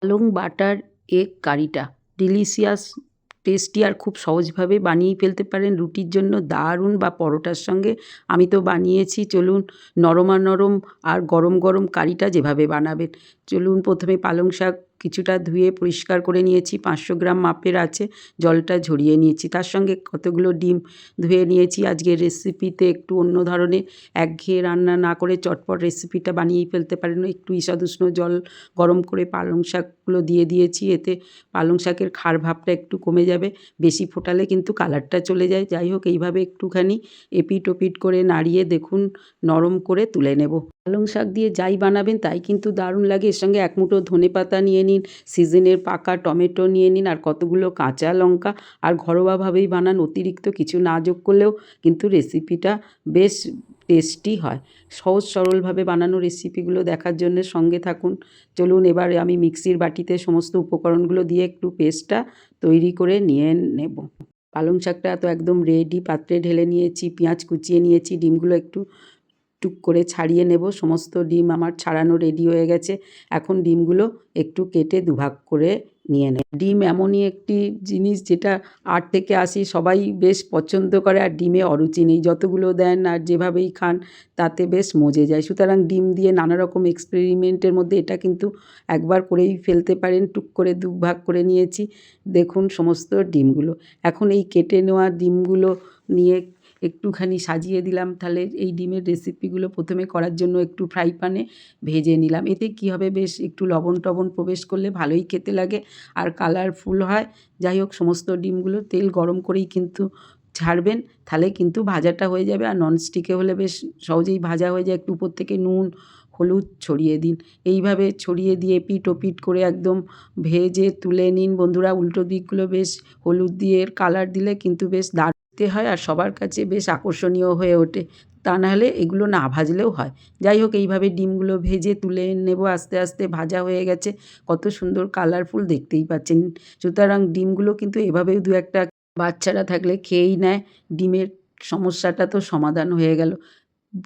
পালং butter egg কারিটা delicious, tasty আর খুব সহজভাবে বানিয়েই ফেলতে পারেন রুটির জন্য দারুণ, বা পরোটার সঙ্গে। আমি তো বানিয়েছি, চলুন নরম আর গরম গরম কারিটা যেভাবে বানাবেন। চলুন, প্রথমে পালং শাক কিছুটা ধুয়ে পরিষ্কার করে নিয়েছি, 500 গ্রাম মাপের আছে, জলটা ঝরিয়ে নিয়েছি। তার সঙ্গে কতগুলো ডিম ধুয়ে নিয়েছি। আজকের রেসিপিতে একটু অন্য ধরনের, একঘেয়ে রান্না না করে চটপট রেসিপিটা বানিয়েই ফেলতে পারেন। একটু ঈষদুষ্ণ জল গরম করে পালং শাকগুলো দিয়ে দিয়েছি, এতে পালং শাকের খার ভাবটা একটু কমে যাবে। বেশি ফোটালে কিন্তু কালারটা চলে যায়। যাই হোক, এইভাবে একটুখানি এপিট ওপিট করে নাড়িয়ে দেখুন নরম করে তুলে নেব। পালং শাক দিয়ে যাই বানাবেন তাই কিন্তু দারুণ লাগে। এর সঙ্গে এক মুঠো ধনেপাতা নিয়ে নিন, সিজনের পাকা টমেটো নিয়ে নিন, আর কতগুলো কাঁচা লঙ্কা। আর ঘরোয়াভাবেই বানান, অতিরিক্ত কিছু না যোগ করলেও কিন্তু রেসিপিটা বেশ টেস্টি হয়। সহজ সরলভাবে বানানো রেসিপিগুলো দেখার জন্য সঙ্গে থাকুন। চলুন, এবার আমি মিক্সির বাটিতে সমস্ত উপকরণগুলো দিয়ে একটু পেস্টটা তৈরি করে নিয়ে নেব। পালং শাকটা তো একদম রেডি, পাত্রে ঢেলে নিয়েছি, পেঁয়াজ কুচিয়ে নিয়েছি, ডিমগুলো একটু টুক করে ছাড়িয়ে নেব। সমস্ত ডিম আমার ছাড়ানো রেডি হয়ে গেছে। এখন ডিমগুলো একটু কেটে দুভাগ করে নিয়ে নেব। ডিম এমনই একটি জিনিস যেটা 8 থেকে 80 সবাই বেশ পছন্দ করে, আর ডিমে অরুচি নেই। যতগুলো দেন আর যেভাবেই খান তাতে বেশ মজে যায়। সুতরাং ডিম দিয়ে নানা রকম এক্সপেরিমেন্টের মধ্যে এটা কিন্তু একবার করেই ফেলতে পারেন। টুক করে দুভাগ করে নিয়েছি, দেখুন সমস্ত ডিমগুলো। এখন এই কেটে নেওয়া ডিমগুলো নিয়ে একটুখানি সাজিয়ে দিলাম। তাহলে এই ডিমের রেসিপিগুলো প্রথমে করার জন্য একটু ফ্রাই প্যানে ভেজে নিলাম। এতে কী হবে, বেশ একটু লবণ টবণ প্রবেশ করলে ভালোই খেতে লাগে আর কালারফুল হয়। যাই হোক, সমস্ত ডিমগুলো তেল গরম করেই কিন্তু ছাড়বেন, তাহলে কিন্তু ভাজাটা হয়ে যাবে। আর ননস্টিকে হলে বেশ সহজেই ভাজা হয়ে যায়। একটু উপর থেকে নুন হলুদ ছড়িয়ে দিন। এইভাবে ছড়িয়ে দিয়ে এপিট ওপিট করে একদম ভেজে তুলে নিন বন্ধুরা। উল্টো দিকগুলো বেশ হলুদ দিয়ে কালার দিলে কিন্তু বেশ দারুণ হয় আর সবার কাছে বেশ আকর্ষণীয় হয়ে ওঠে। তা নাহলে এগুলো না ভাজলেও হয়। যাই হোক, এইভাবে ডিমগুলো ভেজে তুলে নেব। আস্তে আস্তে ভাজা হয়ে গেছে, কত সুন্দর কালারফুল দেখতেই পাচ্ছেন। সুতরাং ডিমগুলো কিন্তু এভাবেও দু একটা বাচ্চারা থাকলে খেয়েই নেয়। ডিমের সমস্যাটা তো সমাধান হয়ে গেল।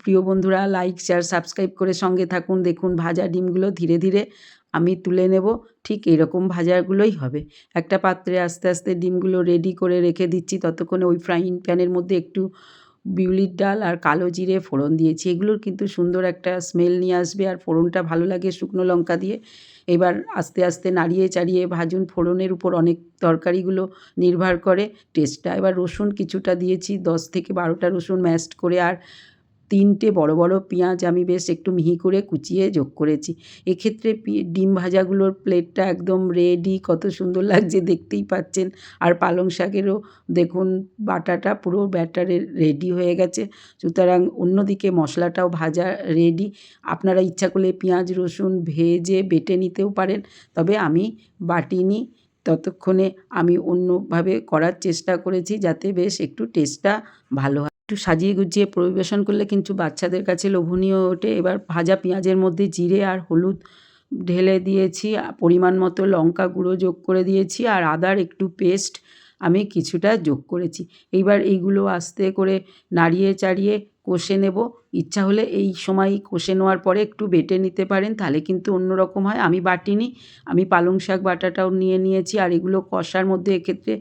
প্রিয় বন্ধুরা, লাইক শেয়ার সাবস্ক্রাইব করে সঙ্গে থাকুন। দেখুন ভাজা ডিমগুলো ধীরে ধীরে আমি তুলে নেব। ঠিক এরকম ভাজাগুলোই হবে। একটা পাত্রে আস্তে আস্তে ডিমগুলো রেডি করে রেখে দিচ্ছি। ততক্ষণে ওই ফ্রাইং প্যানের মধ্যে একটু বিউলির ডাল আর কালো জিরে ফোড়ন দিয়েছি। এগুলোর কিন্তু সুন্দর একটা স্মেল নিয়ে আসবে, আর ফোড়নটা ভালো লাগে শুকনো লঙ্কা দিয়ে। এবার আস্তে আস্তে নাড়িয়ে চাড়িয়ে ভাজুন। ফোড়নের উপর অনেক তরকারিগুলো নির্ভর করে টেস্টটা। এবার রসুন কিছুটা দিয়েছি, 10 থেকে 12টা রসুন ম্যাশড করে, আর 3টে বড় বড় পেঁয়াজ আমি বেশ একটু মিহি করে কুচিয়ে যোগ করেছি। এক্ষেত্রে ডিম ভাজাগুলোর প্লেটটা একদম রেডি, কত সুন্দর লাগছে দেখতেই পাচ্ছেন। আর পালং শাকেরও দেখুন বাটাটা পুরো ব্যাটারে রেডি হয়ে গেছে। সুতরাং অন্যদিকে মশলাটাও ভাজা রেডি। আপনারা ইচ্ছা করলে পেঁয়াজ রসুন ভেজে বেটে নিতেও পারেন, তবে আমি বাটিনি। ততক্ষণে আমি অন্যভাবে করার চেষ্টা করেছি যাতে বেশ একটু টেস্টটা ভালো হয়। একটু সাজিয়ে গুছিয়ে পরিবেশন করলে কিন্তু বাচ্চাদের কাছে লোভনীয় ওঠে। এবার ভাজা পেঁয়াজের মধ্যে জিরে আর হলুদ ঢেলে দিয়েছি, পরিমাণ মতো লঙ্কা গুঁড়ো যোগ করে দিয়েছি, আর আদার একটু পেস্ট আমি কিছুটা যোগ করেছি। এইবার এইগুলো আস্তে করে নাড়িয়ে চাড়িয়ে কষে নেব। ইচ্ছা হলে এই সময় কষে নেওয়ার পরে একটু বেটে নিতে পারেন, তাহলে কিন্তু অন্যরকম হয়। আমি বাটিনি, আমি পালং শাক বাটাটাও নিয়ে নিয়েছি। আর এগুলো কষার মধ্যে এক্ষেত্রে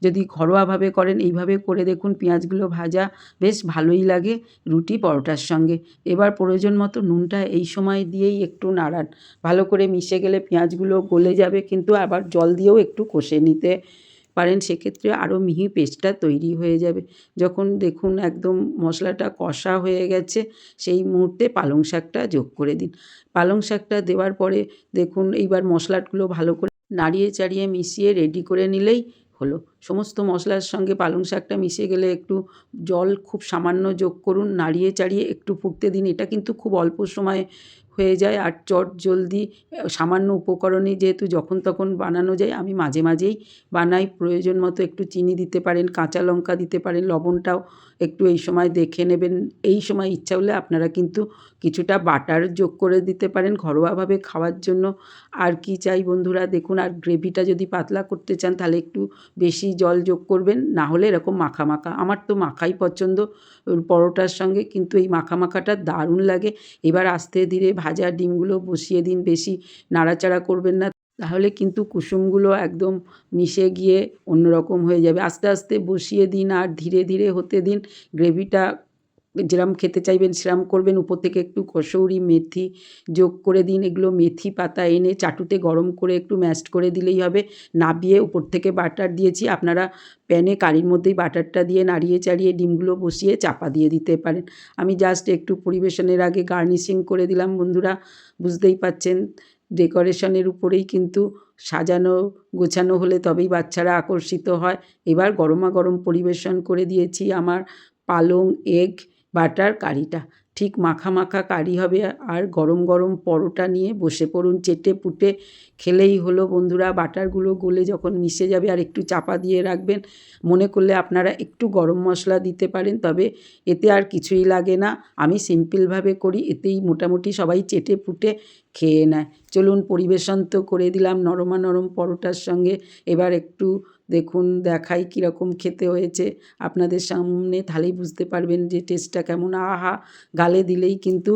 যদি ঘরোয়াভাবে করেন, এইভাবে করে দেখুন, পেঁয়াজগুলো ভাজা বেশ ভালোই লাগে রুটি পরোটার সঙ্গে। এবার প্রয়োজন মতো নুনটা এই সময় দিয়েই একটু নাড়ান। ভালো করে মিশে গেলে পেঁয়াজগুলো গলে যাবে, কিন্তু আবার জল দিয়েও একটু কষে নিতে পারেন, সেক্ষেত্রে আরও মিহি পেস্টটা তৈরি হয়ে যাবে। যখন দেখুন একদম মশলাটা কষা হয়ে গেছে, সেই মুহূর্তে পালং শাকটা যোগ করে দিন। পালং শাকটা দেওয়ার পরে দেখুন এইবার মশলাগুলো ভালো করে নাড়িয়ে চাড়িয়ে মিশিয়ে রেডি করে নিলেই হলো। সমস্ত মশলার সঙ্গে পালং শাকটা মিশে গেলে একটু জল খুব সামান্য যোগ করুন, নাড়িয়ে চাড়িয়ে একটু ফুটতে দিন। এটা কিন্তু খুব অল্প সময়ে হয়ে যায় আর চটজলদি, সামান্য উপকরণে যেহেতু যখন তখন বানানো যায়। আমি মাঝে মাঝেই বানাই। প্রয়োজন মতো একটু চিনি দিতে পারেন, কাঁচা লঙ্কা দিতে পারেন, লবণটাও একটু এই সময় দেখে নেবেন। এই সময় ইচ্ছা হলে আপনারা কিন্তু কিছুটা বাটার যোগ করে দিতে পারেন ঘরোয়াভাবে খাওয়ার জন্য। আর কি চাই বন্ধুরা, দেখুন, আর গ্রেভিটা যদি পাতলা করতে চান তাহলে একটু বেশি জল যোগ করবেন, না হলে এরকম মাখা মাখা। আমার তো মাখাই পছন্দ পরোটার সঙ্গে, কিন্তু এই মাখা মাখাটা দারুণ লাগে। এবার আস্তে ধীরে ভাজা ডিমগুলো বসিয়ে দিন, বেশি নাড়াচাড়া করবেন না, তাহলে কিন্তু কুসুমগুলো একদম মিশে গিয়ে অন্যরকম হয়ে যাবে। আস্তে আস্তে বসিয়ে দিন আর ধীরে ধীরে হতে দিন। গ্রেভিটা যেরকম খেতে চাইবেন সেরকম করবেন। উপর থেকে একটু কসৌরি মেথি যোগ করে দিন। এগুলো মেথি পাতা এনে চাটুতে গরম করে একটু ম্যাশড করে দিলেই হবে। নাবিয়ে উপর থেকে বাটার দিয়েছি। আপনারা প্যানে কারির মধ্যেই বাটারটা দিয়ে নাড়িয়ে চাড়িয়ে ডিমগুলো বসিয়ে চাপা দিয়ে দিতে পারেন। আমি জাস্ট একটু পরিবেশনের আগে গার্নিশিং করে দিলাম বন্ধুরা। বুঝতেই পারছেন ডেকোরেশনের উপরেই কিন্তু সাজানো গোছানো হলে তবেই বাচ্চারা আকর্ষিত হয়। এবার গরমাগরম পরিবেশন করে দিয়েছি আমার পালং এগ বাটার কারিটা। ঠিক মাখা মাখা কারি হবে আর গরম গরম পরোটা নিয়ে বসে পড়ুন, চেটে পুটে খেলেই হলো বন্ধুরা। বাটারগুলো গলে যখন মিশে যাবে আর একটু চাপা দিয়ে রাখবেন। মনে করলে আপনারা একটু গরম মশলা দিতে পারেন, তবে এতে আর কিছুই লাগে না। আমি সিম্পলভাবে করি, এতেই মোটামুটি সবাই চেটে পুটে খেয়ে নেয়। চলুন পরিবেশন তো করে দিলাম নরমা নরম পরোটার সঙ্গে। এবার একটু দেখুন দেখাই কীরকম খেতে হয়েছে আপনাদের সামনে, তাহলেই বুঝতে পারবেন যে টেস্টটা কেমন। আহা, গালে দিলেই কিন্তু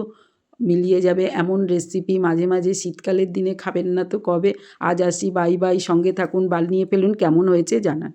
মিলিয়ে যাবে এমন রেসিপি। মাঝে মাঝে শীতকালের দিনে খাবেন না তো কবে। আজ আসি, বাই বাই। সঙ্গে থাকুন, বানিয়ে ফেলুন, কেমন হয়েছে জানান।